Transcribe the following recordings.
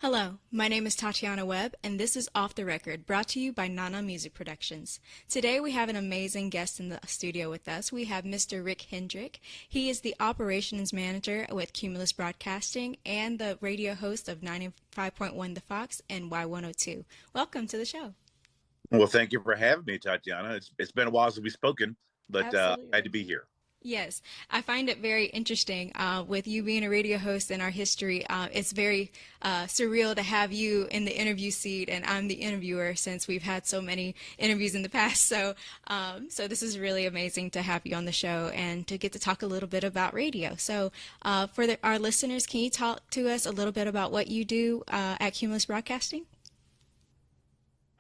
Hello, my name is Tatyana Webb, and this is Off the Record, brought to you by Nana Music Productions. Today we have an amazing guest in the studio with us. We have Mr. Rick Hendrick. He is the operations manager with Cumulus Broadcasting and the radio host of 95.1 The Fox and Y102. Welcome to the show. Well, thank you for having me, Tatiana. It's been a while since we've spoken, but glad to Absolutely. be here. Yes, I find it very interesting with you being a radio host in our history. It's very surreal to have you in the interview seat, and I'm the interviewer since we've had so many interviews in the past. So this is really amazing to have you on the show and to get to talk a little bit about radio. So, our listeners, can you talk to us a little bit about what you do at Cumulus Broadcasting?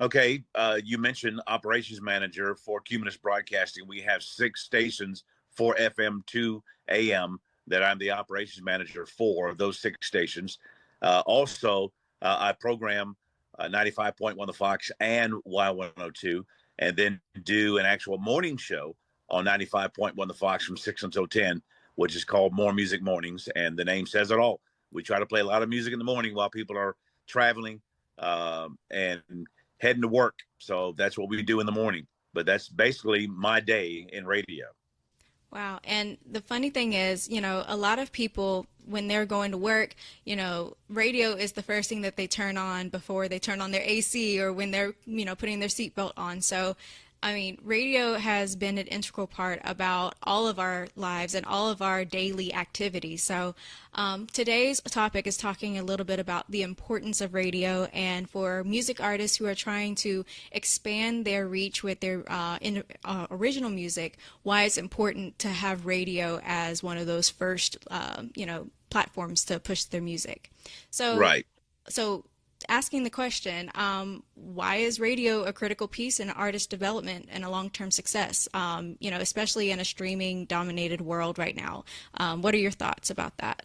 Okay, you mentioned operations manager for Cumulus Broadcasting. We have 6 stations for FM2 AM that I'm the operations manager for those 6 stations. Also, I program 95.1 The Fox and Y102, and then do an actual morning show on 95.1 The Fox from 6 until 10, which is called More Music Mornings. And the name says it all. We try to play a lot of music in the morning while people are traveling and heading to work. So that's what we do in the morning. But that's basically my day in radio. Wow. And the funny thing is, a lot of people, when they're going to work, radio is the first thing that they turn on before they turn on their AC or when they're, putting their seatbelt on. So, I mean, radio has been an integral part about all of our lives and all of our daily activities. So today's topic is talking a little bit about the importance of radio, and for music artists who are trying to expand their reach with their original music, why it's important to have radio as one of those first, platforms to push their music. So, Right. so asking the question, why is radio a critical piece in artist development and a long-term success, especially in a streaming-dominated world right now? What are your thoughts about that?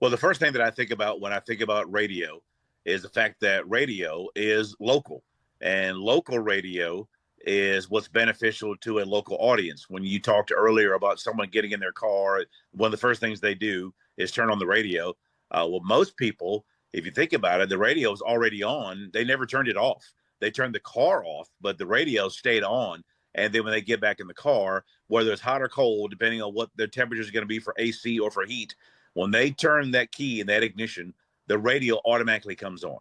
Well, the first thing that I think about when I think about radio is the fact that radio is local, and local radio is what's beneficial to a local audience. When you talked earlier about someone getting in their car, one of the first things they do is turn on the radio. Well, most people, if you think about it, the radio is already on. They never turned it off. They turned the car off, but the radio stayed on. And then when they get back in the car, whether it's hot or cold, depending on what their temperature is going to be for AC or for heat, when they turn that key in that ignition, the radio automatically comes on.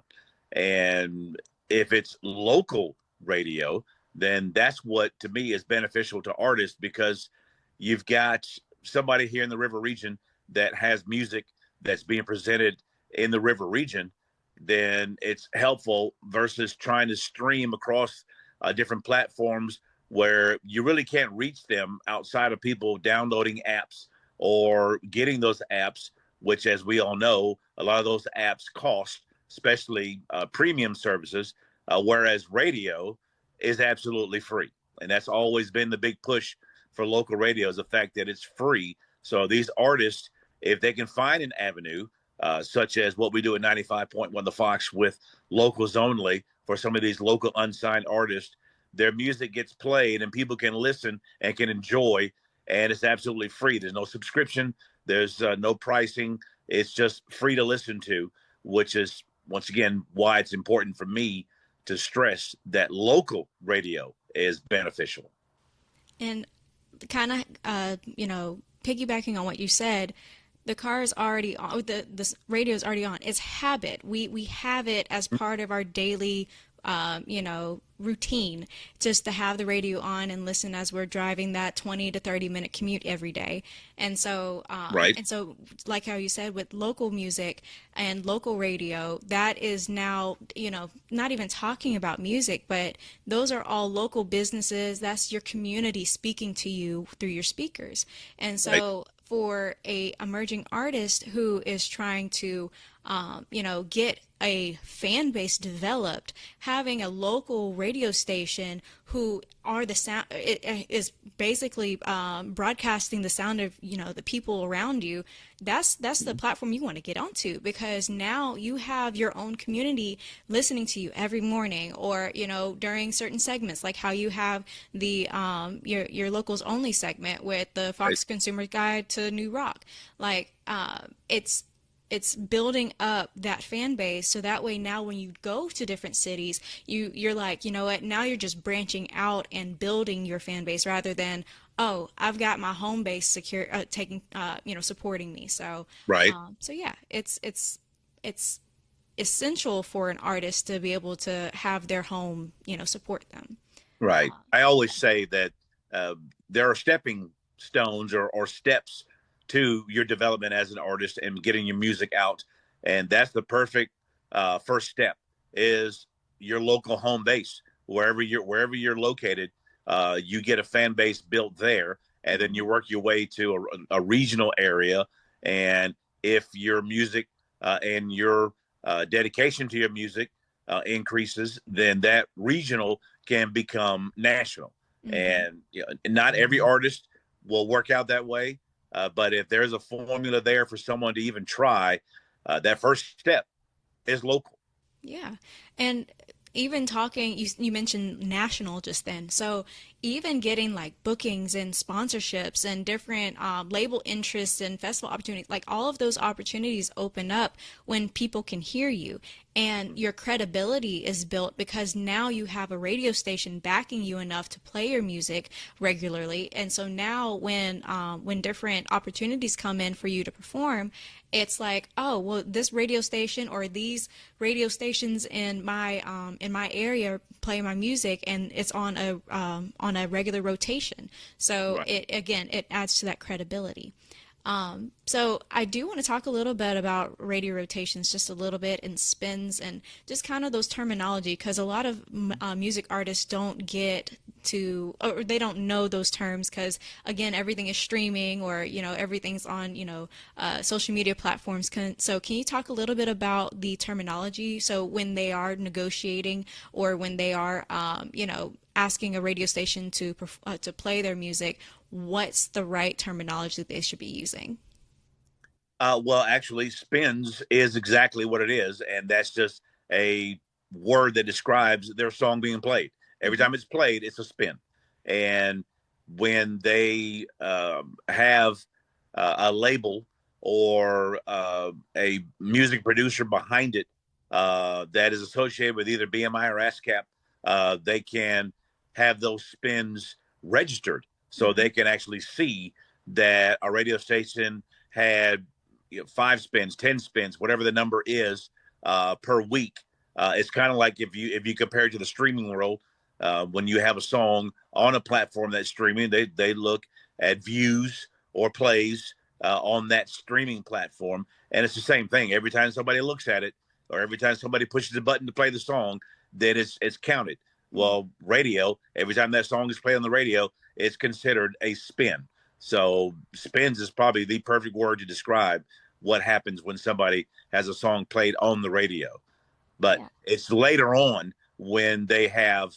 And if it's local radio, then that's what, to me, is beneficial to artists, because you've got somebody here in the river region that has music that's being presented in the river region. Then it's helpful versus trying to stream across different platforms where you really can't reach them outside of people downloading apps or getting those apps, which, as we all know, a lot of those apps cost, especially premium services, whereas radio is absolutely free. And that's always been the big push for local radio, is the fact that it's free. So these artists, if they can find an avenue, such as what we do at 95.1 The Fox with locals only, for some of these local unsigned artists, their music gets played and people can listen and can enjoy, and it's absolutely free. There's no subscription. There's no pricing. It's just free to listen to, which is, once again, why it's important for me to stress that local radio is beneficial. And kind of, piggybacking on what you said, the car is already on, the radio is already on. It's habit. We have it as part of our daily, routine, just to have the radio on and listen as we're driving that 20 to 30-minute commute every day. And so, Right. like how you said, with local music and local radio, that is now, not even talking about music, but those are all local businesses. That's your community speaking to you through your speakers. And so, Right. for a emerging artist who is trying to, get a fan base developed, having a local radio station who are the sound, it is basically broadcasting the sound of the people around you. That's the platform you want to get onto, because now you have your own community listening to you every morning, or during certain segments, like how you have the your locals only segment with the Right. Fox Consumer Guide to New Rock. Like it's it's building up that fan base, so that way now when you go to different cities, you're like, you know what, now you're just branching out and building your fan base rather than, oh, I've got my home base secure, taking, supporting me. So Right. yeah, it's essential for an artist to be able to have their home, support them. Right. I Yeah. always say that uh, there are stepping stones or steps to your development as an artist and getting your music out, and that's the perfect first step is your local home base, wherever you're located. You get a fan base built there, and then you Mhm. work your way to a regional area. And if your music and your dedication to your music increases, then that regional can become national. Mhm. And not every artist will work out that way. But if there's a formula there for someone to even try, that first step is local. Yeah. And even talking, you mentioned national just then. So even getting like bookings and sponsorships and different label interests and festival opportunities, like all of those opportunities open up when people can hear you. And your credibility is built because now you have a radio station backing you enough to play your music regularly. And so now when different opportunities come in for you to perform, it's like, oh, well, this radio station or these radio stations in my area play my music, and it's on a regular rotation. So Right. it again, it adds to that credibility. So I do want to talk a little bit about radio rotations, just a little bit, and spins, and just kind of those terminology, because a lot of music artists don't get to, or they don't know those terms, because again, everything is streaming, or everything's on social media platforms. So can you talk a little bit about the terminology? So when they are negotiating, or when they are asking a radio station to play their music, what's the right terminology that they should be using? Well, actually, spins is exactly what it is, and that's just a word that describes their song being played. Every Mm-hmm. time it's played, it's a spin. And when they have a label or a music producer behind it that is associated with either BMI or ASCAP, they can have those spins registered so Mm-hmm. they can actually see that a radio station had 5 spins, 10 spins, whatever the number is per week. It's kind of like if you compare it to the streaming world, when you have a song on a platform that's streaming, they look at views or plays on that streaming platform, and it's the same thing. Every time somebody looks at it, or every time somebody pushes a button to play the song, then it's counted. Well, radio, every time that song is played on the radio, it's considered a spin. So spins is probably the perfect word to describe what happens when somebody has a song played on the radio. But Yeah. it's later on when they have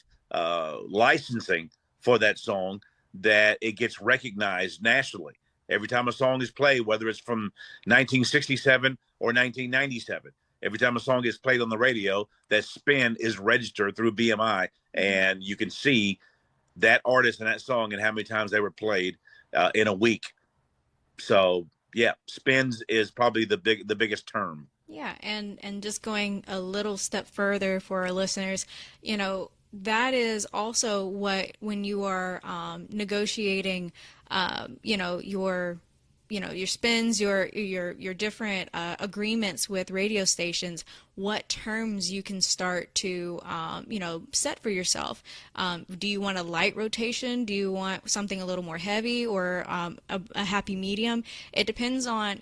licensing for that song that it gets recognized nationally. Every time a song is played, whether it's from 1967 or 1997, every time a song is played on the radio, that spin is registered through BMI, Mm-hmm. and you can see that artist and that song and how many times they were played in a week. So yeah, spins is probably the biggest term. Yeah, and just going a little step further for our listeners, that is also what, when you are negotiating, your spins, your different agreements with radio stations, what terms you can start to set for yourself. Do you want a light rotation? Do you want something a little more heavy, or a happy medium? It depends on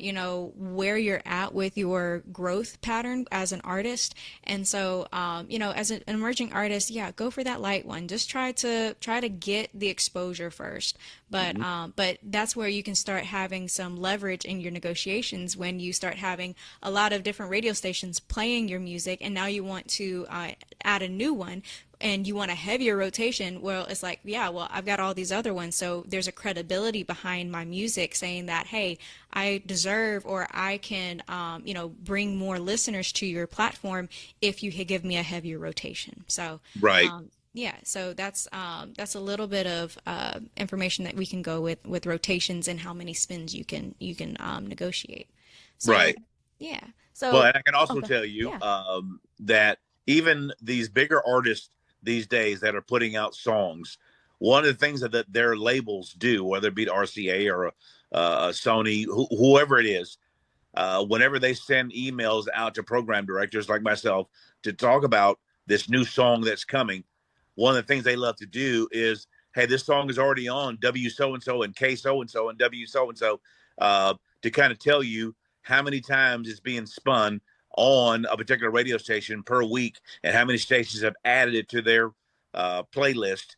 where you're at with your growth pattern as an artist. And so as an emerging artist, yeah, go for that light one. Just try to get the exposure first. But Mhm. but that's where you can start having some leverage in your negotiations, when you start having a lot of different radio stations playing your music, and now you want to add a new one, and you want a heavier rotation. Well, it's like, yeah, well, I've got all these other ones, so there's a credibility behind my music saying that, hey, I deserve, or I can bring more listeners to your platform if you give me a heavier rotation. So Right, yeah, so that's a little bit of information that we can go with rotations and how many spins you can negotiate. So right. Yeah. Well, So, and I can also okay. tell you Yeah. that even these bigger artists these days that are putting out songs, one of the things that their labels do, whether it be the RCA or a Sony, whoever it is, whenever they send emails out to program directors like myself to talk about this new song that's coming, one of the things they love to do is, hey, this song is already on W so and so and K so and W so and so, to kind of tell you how many times it's being spun on a particular radio station per week and how many stations have added it to their playlist.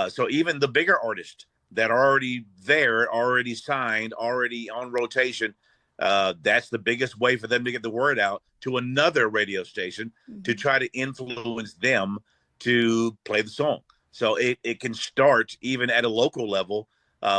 So even the bigger artists that are already there, already signed, already on rotation, that's the biggest way for them to get the word out to another radio station to Mm-hmm. try to influence them to play the song. So it can start even at a local level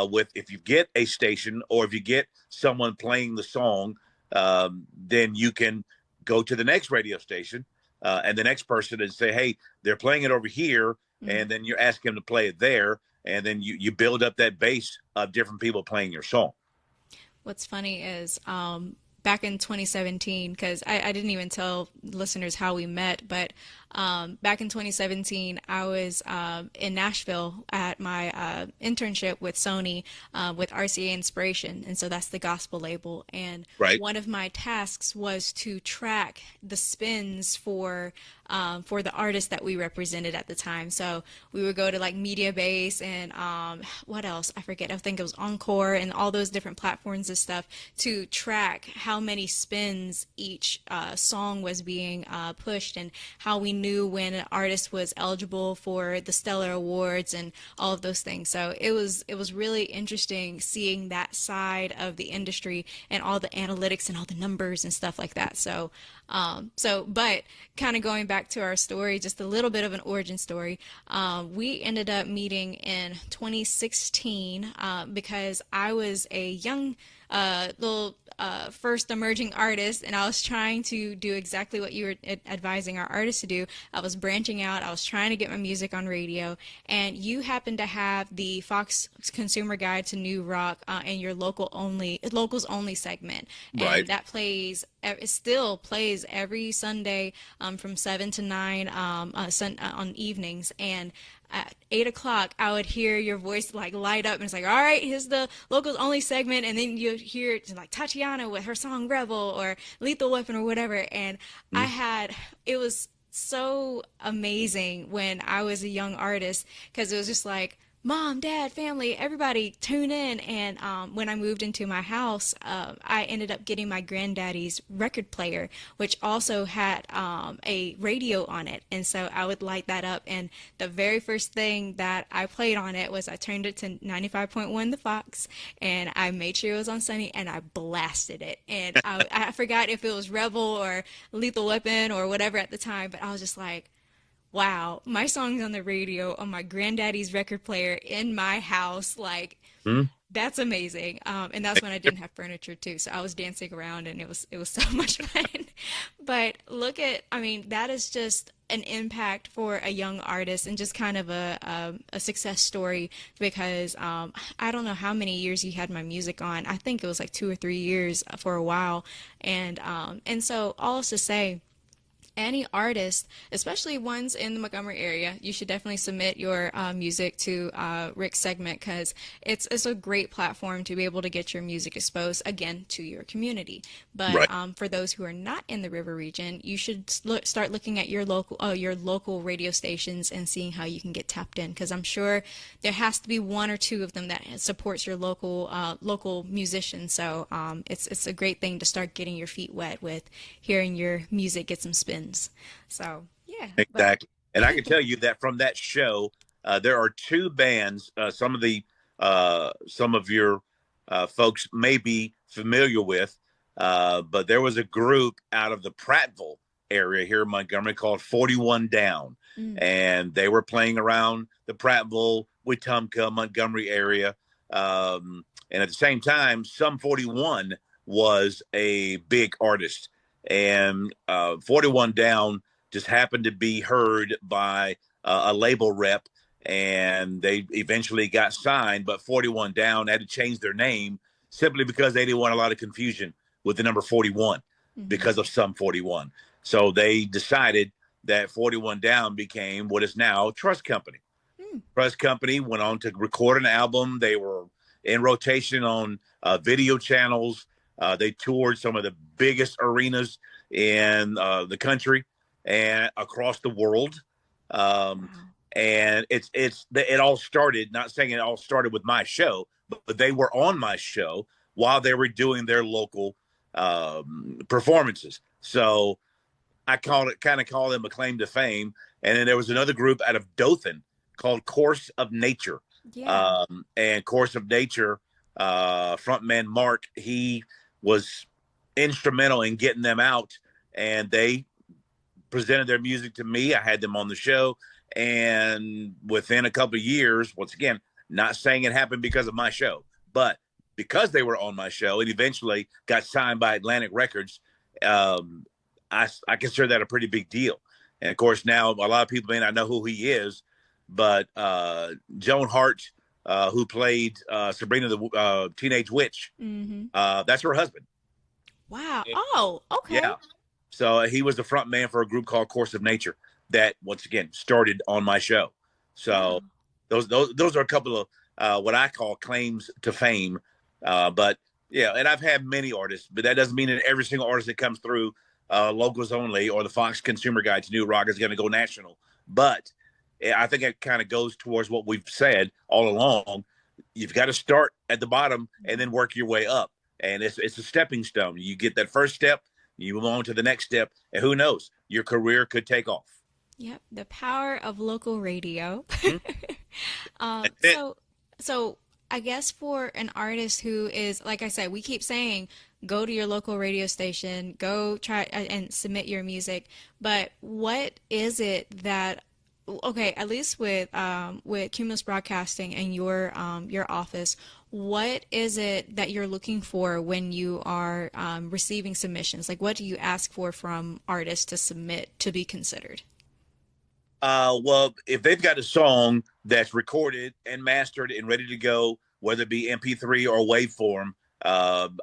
with, if you get a station or if you get someone playing the song, then you can go to the next radio station and the next person and say, hey, they're playing it over here. Mm-hmm. And then you ask them to play it there. And then you build up that base of different people playing your song. What's funny is back in 2017, because I didn't even tell listeners how we met, but back in 2017, I was in Nashville at my internship with Sony with RCA Inspiration, and so that's the gospel label. And Right. one of my tasks was to track the spins for the artists that we represented at the time. So we would go to like Media Base and what else? I forget. I think it was Encore and all those different platforms and stuff to track how many spins each song was being pushed and how we knew when an artist was eligible for the Stellar Awards and all of those things. So it was really interesting seeing that side of the industry and all the analytics and all the numbers and stuff like that. But kind of going back to our story, just a little bit of an origin story. We ended up meeting in 2016 because I was a young little first emerging artist, and I was trying to do exactly what you were advising our artists to do. I was branching out. I was trying to get my music on radio, and you happened to have the Fox Consumer Guide to New Rock in your locals only segment, and Right. that plays. It still plays every Sunday from 7 to 9 on evenings, and at 8 o'clock, I would hear your voice like light up, and it's like, all right, here's the locals only segment, and then you hear like Tatyana with her song Rebel or Lethal Weapon or whatever, and it was so amazing when I was a young artist because it was just like, Mom, Dad, family, everybody tune in. And when I moved into my house, I ended up getting my granddaddy's record player, which also had a radio on it. And so I would light that up. And the very first thing that I played on it was I turned it to 95.1 The Fox, and I made sure it was on Sunny, and I blasted it. And I forgot if it was Rebel or Lethal Weapon or whatever at the time, but I was just like, wow, my song's on the radio on my granddaddy's record player in my house. Like, Hmm. that's amazing. And that's when I didn't have furniture too. So I was dancing around and it was so much fun. But I mean, that is just an impact for a young artist and just kind of a success story because I don't know how many years you had my music on. I think it was like 2 or 3 years for a while. And so all is to say, any artist, especially ones in the Montgomery area, you should definitely submit your music to Rick's segment because it's a great platform to be able to get your music exposed again to your community. But Right. for those who are not in the River region, you should start looking at your local radio stations and seeing how you can get tapped in because I'm sure there has to be one or two of them that supports your local musician. So it's a great thing to start getting your feet wet with hearing your music get some spin. So yeah, but Exactly. And I can tell you that from that show, there are two bands. Some of your folks may be familiar with, but there was a group out of the Prattville area here in Montgomery called 41 Down, mm, and they were playing around the Prattville, Wetumpka, Montgomery area. And at the same time, Sum 41 was a big artist, and 41 Down just happened to be heard by a label rep, and they eventually got signed. But 41 Down had to change their name simply because they didn't want a lot of confusion with the number 41. because of Sum 41. So they decided that 41 Down became what is now Trust Company. Trust Company went on to record an album. They were in rotation on video channels. They toured some of the biggest arenas in the country and across the world. And it all started, not saying it all started with my show, but they were on my show while they were doing their local performances. So I kind of call them a claim to fame. And then there was another group out of Dothan called Course of Nature. And Course of Nature, frontman Mark, he was instrumental in getting them out, and they presented their music to me. I had them on the show, and within a couple of years, once again, not saying it happened because of my show, but because they were on my show and eventually got signed by Atlantic Records, I consider that a pretty big deal. And of course, now a lot of people may not know who he is, but Joan Hart, who played Sabrina the Teenage Witch, that's her husband. Wow. Oh, okay. Yeah. So he was the front man for a group called Course of Nature that, once again, started on my show. So those are a couple of what I call claims to fame. But yeah, and I've had many artists, but that doesn't mean that every single artist that comes through Locals Only or the Fox Consumer Guide to New Rock is going to go national. But I think it kind of goes towards what we've said all along. You've got to start at the bottom and then work your way up. And it's a stepping stone. You get that first step, you move on to the next step, and who knows, your career could take off. Yep, the power of local radio. So I guess for an artist who is, like I said, we keep saying, go to your local radio station, go try and submit your music. But what is it that, okay, at least with Cumulus Broadcasting and your office, what is it that you're looking for when you are receiving submissions? Like, what do you ask for from artists to submit to be considered? Well, if they've got a song that's recorded and mastered and ready to go, whether it be MP3 or waveform,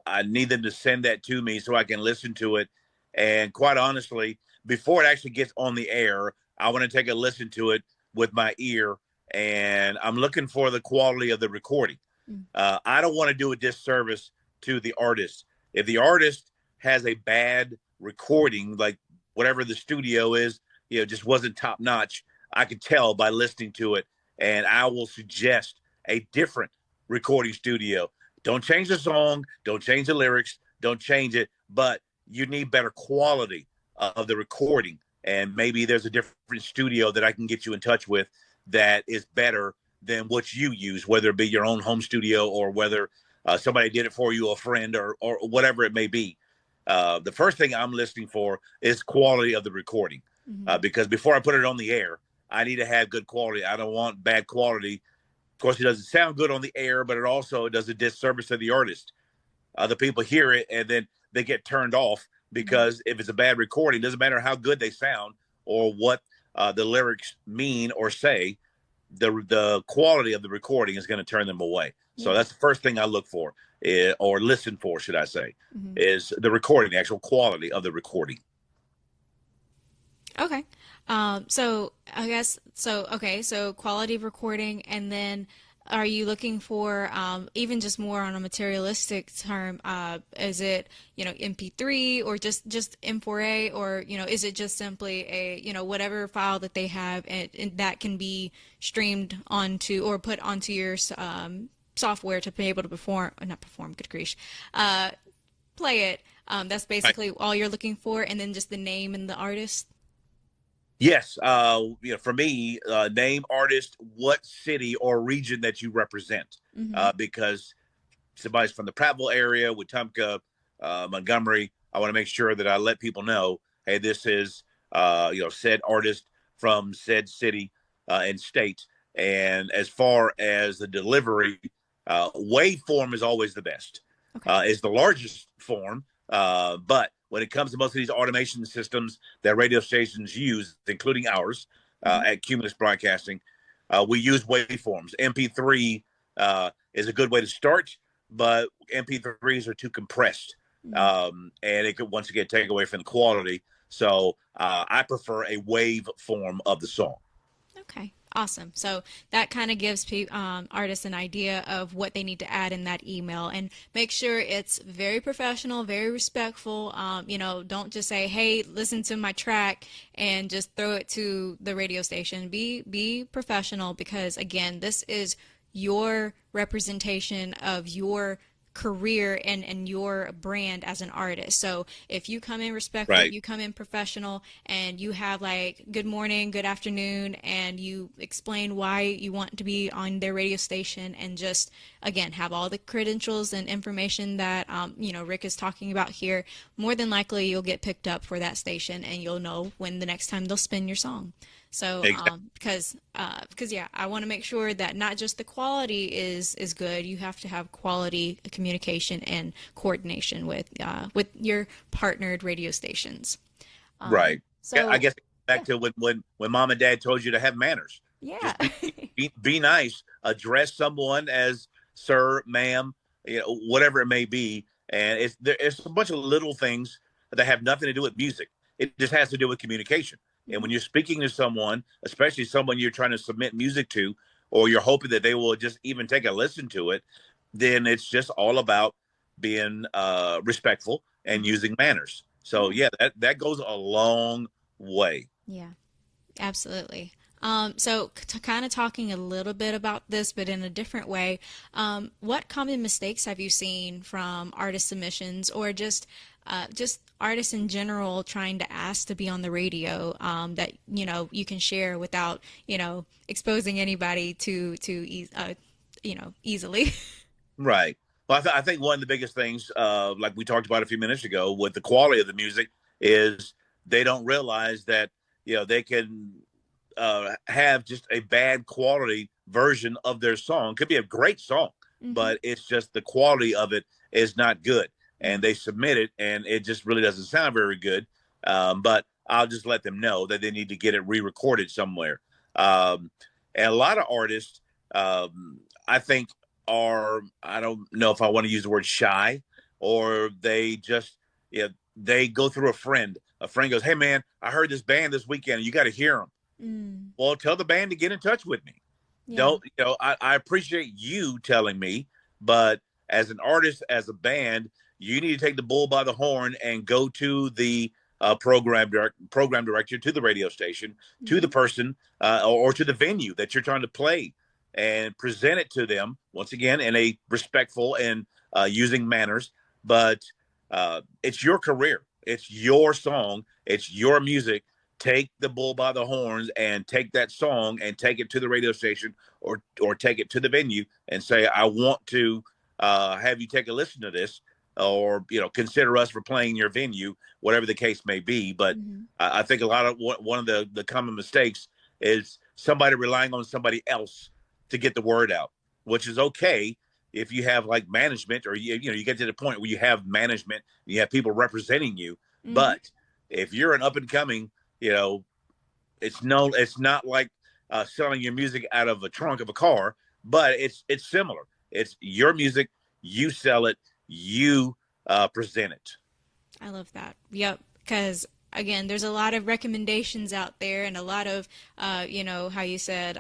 I need them to send that to me so I can listen to it. And quite honestly, before it actually gets on the air, I want to take a listen to it with my ear, and I'm looking for the quality of the recording. I don't want to do a disservice to the artist. If the artist has a bad recording, like whatever the studio is, just wasn't top notch, I could tell by listening to it, and I will suggest a different recording studio. Don't change the song, don't change the lyrics, don't change it, but you need better quality of the recording. And maybe there's a different studio that I can get you in touch with that is better than what you use, whether it be your own home studio or whether somebody did it for you, a friend, or whatever it may be. The first thing I'm listening for is quality of the recording. Because before I put it on the air, I need to have good quality. I don't want bad quality. Of course, it doesn't sound good on the air, but it also does a disservice to the artist. The people hear it and then they get turned off because if it's a bad recording, it doesn't matter how good they sound or what the lyrics mean or say, the quality of the recording is going to turn them away. So that's the first thing I look for, or listen for, should I say, is the recording, the actual quality of the recording. Okay. So I guess, so quality of recording, and then are you looking for even just more on a materialistic term? Is it, MP3 or just M4A, or, is it just simply a, whatever file that they have and that can be streamed onto or put onto your software to be able to good grief, play it. That's basically all you're looking for, and then just the name and the artist. Yes, for me, name, artist, what city or region that you represent, because somebody's from the Prattville area, Wetumpka, Montgomery, I want to make sure that I let people know, hey, this is, said artist from said city and state. And as far as the delivery, waveform is always the best. Is the largest form, but when it comes to most of these automation systems that radio stations use, including ours at Cumulus Broadcasting, we use waveforms. MP3 is a good way to start, but MP3s are too compressed. Mm. and it could once again take away from the quality. So I prefer a wave form of the song. Okay, awesome. So that kind of gives artists an idea of what they need to add in that email, and make sure it's very professional, very respectful. Don't just say, "Hey, listen to my track," and just throw it to the radio station. Be professional, because again, this is your representation of your career and your brand as an artist. So if you come in respectful, Right. you come in professional, and you have like good morning, good afternoon, and you explain why you want to be on their radio station, and just again have all the credentials and information that Rick is talking about here, more than likely you'll get picked up for that station, and you'll know when the next time they'll spin your song. So, Exactly. because yeah, I want to make sure that not just the quality is good. You have to have quality communication and coordination with your partnered radio stations. Right. Yeah, I So guess yeah, back to when mom and dad told you to have manners. yeah, Just be nice. Address someone as sir, ma'am, whatever it may be. And it's a bunch of little things that have nothing to do with music. It just has to do with communication. And Mhm. when you're speaking to someone, especially someone you're trying to submit music to, or you're hoping that they will just even take a listen to it, then it's just all about being respectful and Mhm. using manners. So Yeah, yeah, that goes a long way. yeah. Absolutely. So to kind of talking a little bit about this, but in a different way, what common mistakes have you seen from artist submissions, or just artists in general trying to ask to be on the radio, that you can share without exposing anybody to easily. Right. Well, I think one of the biggest things, like we talked about a few minutes ago, with the quality of the music, is they don't realize that they can have just a bad quality version of their song. Could be a great song, Hmm. but it's just the quality of it is not good, and Hmm. they submit it, and it just really doesn't sound very good. But I'll just let them know that they need to get it re-recorded somewhere. And a lot of artists, I think, are, I don't know if I want to use the word shy, or they just, they go through a friend. A friend goes, "Hey man, I heard this band this weekend. You got to hear them." Mm. Well, tell the band to get in touch with me. Yeah. Don't, I appreciate you telling me, but as an artist, as a band, you need to take the bull by the horn and go to the program director, to the radio station, to the Hmm. person, or to the venue that you're trying to play, and present it to them once again in a respectful and using manners. But it's your career, it's your song, it's your music. Take the bull by the horns and take that song and take it to the radio station, or take it to the venue and say, "I want to have you take a listen to this, or consider us for playing your venue," whatever the case may be. But Hmm. I think a lot of one of the common mistakes is somebody relying on somebody else to get the word out, which is okay if you have like management, or you get to the point where you have management, you have people representing you. Hmm. But if you're an up and coming, you know, it's not like selling your music out of a trunk of a car, but it's similar. It's your music, you sell it, you present it. I love that. Yep. Because again, there's a lot of recommendations out there, and a lot of, how you said,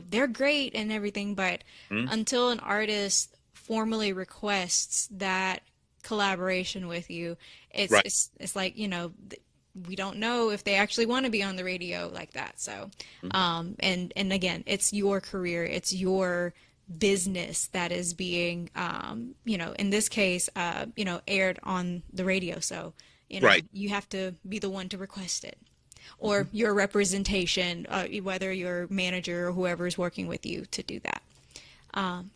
they're great and everything, but Hmm. until an artist formally requests that collaboration with you, it's Right. it's it's like, we don't know if they actually want to be on the radio like that. So, and again, it's your career, it's your business that is being, in this case, aired on the radio. So, Right. you have to be the one to request it, Hmm. or your representation, whether your manager or whoever is working with you to do that.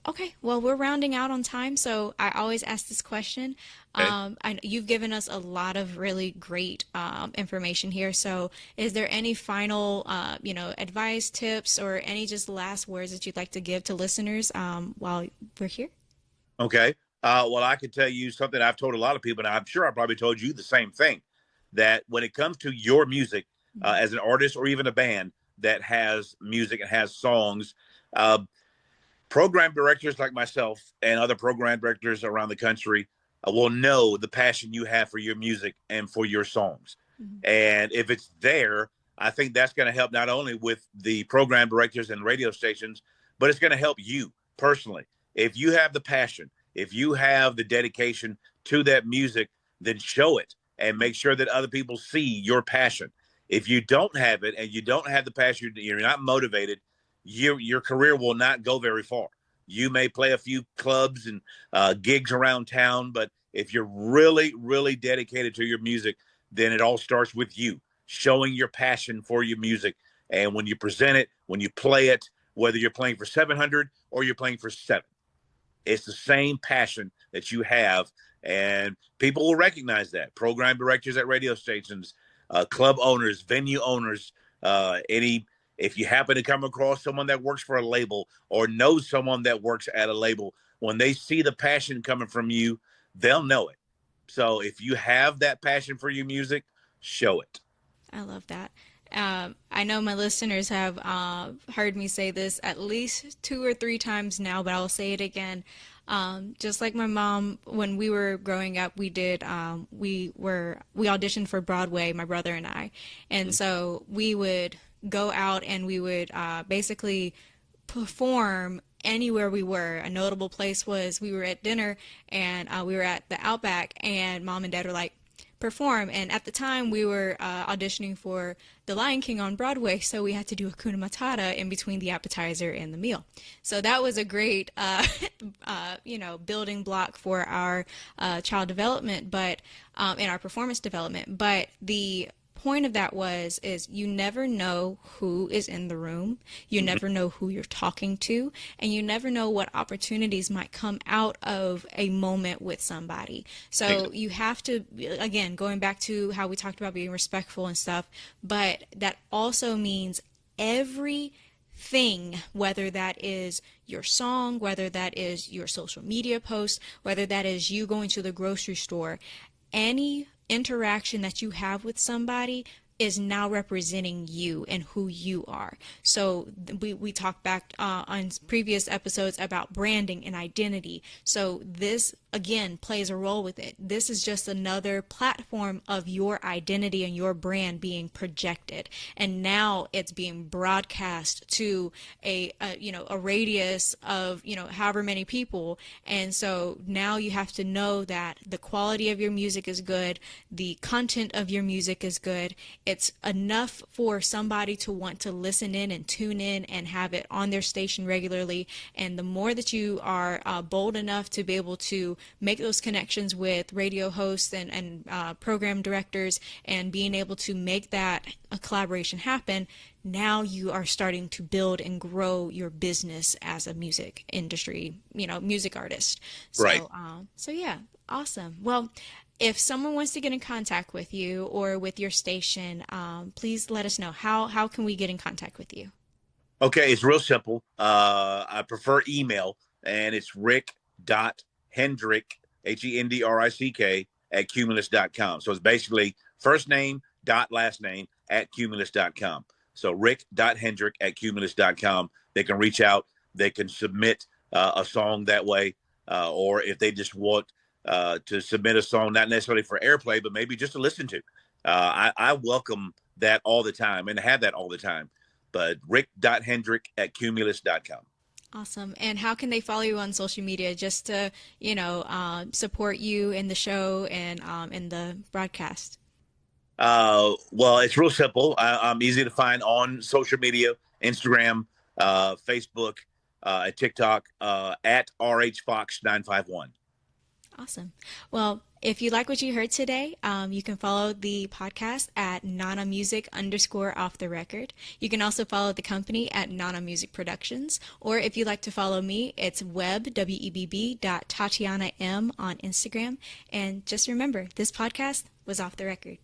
Okay, well, we're rounding out on time, so I always ask this question. Okay. You've given us a lot of really great information here. So, is there any final, advice, tips, or any just last words that you'd like to give to listeners while we're here? Okay. Well, I could tell you something I've told a lot of people, and I'm sure I probably told you the same thing. That when it comes to your music, Mhm. as an artist or even a band that has music and has songs, uh, program directors like myself and other program directors around the country, will know the passion you have for your music and for your songs. Mhm. And if it's there, I think that's going to help not only with the program directors and radio stations, but it's going to help you personally. If you have the passion, if you have the dedication to that music, then show it and make sure that other people see your passion. If you don't have it and you don't have the passion, you're not motivated, your career will not go very far. You may play a few clubs and gigs around town, but if you're really, really dedicated to your music, then it all starts with you showing your passion for your music. And when you present it, when you play it, whether you're playing for 700 or you're playing for 7, it's the same passion that you have. And people will recognize that. Program directors at radio stations, club owners, venue owners, if you happen to come across someone that works for a label or knows someone that works at a label, when they see the passion coming from you, they'll know it. So if you have that passion for your music, show it. I love that. I know my listeners have heard me say this at least 2 or 3 times now, but I'll say it again. Just like my mom, when we were growing up, we auditioned for Broadway, my brother and I, and so we would go out and we would basically perform anywhere we were. A notable place was we were at dinner and we were at the Outback, and mom and dad were like, perform. And at the time we were auditioning for The Lion King on Broadway, so we had to do Hakuna Matata in between the appetizer and the meal. So that was a great building block for our child development, but in our performance development. But the point of that is you never know who is in the room, you never know who you're talking to, and you never know what opportunities might come out of a moment with somebody. So you have to, again, going back to how we talked about being respectful and stuff, but that also means everything, whether that is your song, whether that is your social media post, whether that is you going to the grocery store, any interaction that you have with somebody is now representing you and who you are. So we talked back on previous episodes about branding and identity. So this, again, plays a role with it. This is just another platform of your identity and your brand being projected. And now it's being broadcast to a radius of, however many people. And so now you have to know that the quality of your music is good. The content of your music is good. It's enough for somebody to want to listen in and tune in and have it on their station regularly. And the more that you are bold enough to be able to make those connections with radio hosts and program directors and being able to make that a collaboration happen, now you are starting to build and grow your business as a music industry, music artist. So, Right. So yeah, awesome. Well, if someone wants to get in contact with you or with your station, please let us know. How can we get in contact with you? Okay, it's real simple. I prefer email, and it's rick.hendrick, Hendrick, at cumulus.com. So it's basically first name dot last name at cumulus.com. So rick.hendrick at cumulus.com. They can reach out. They can submit a song that way. Or if they just want to submit a song, not necessarily for airplay, but maybe just to listen to. I welcome that all the time and have that all the time. But rick.hendrick at cumulus.com. Awesome. And how can they follow you on social media just to, support you in the show and in the broadcast? Well, it's real simple. I'm easy to find on social media, Instagram, Facebook, TikTok, at RHFox951. Awesome. Well, if you like what you heard today, you can follow the podcast at @NanaMusic_off the record. You can also follow the company at Nana Music Productions. Or if you'd like to follow me, it's webb.Tatyana M on Instagram. And just remember, this podcast was off the record.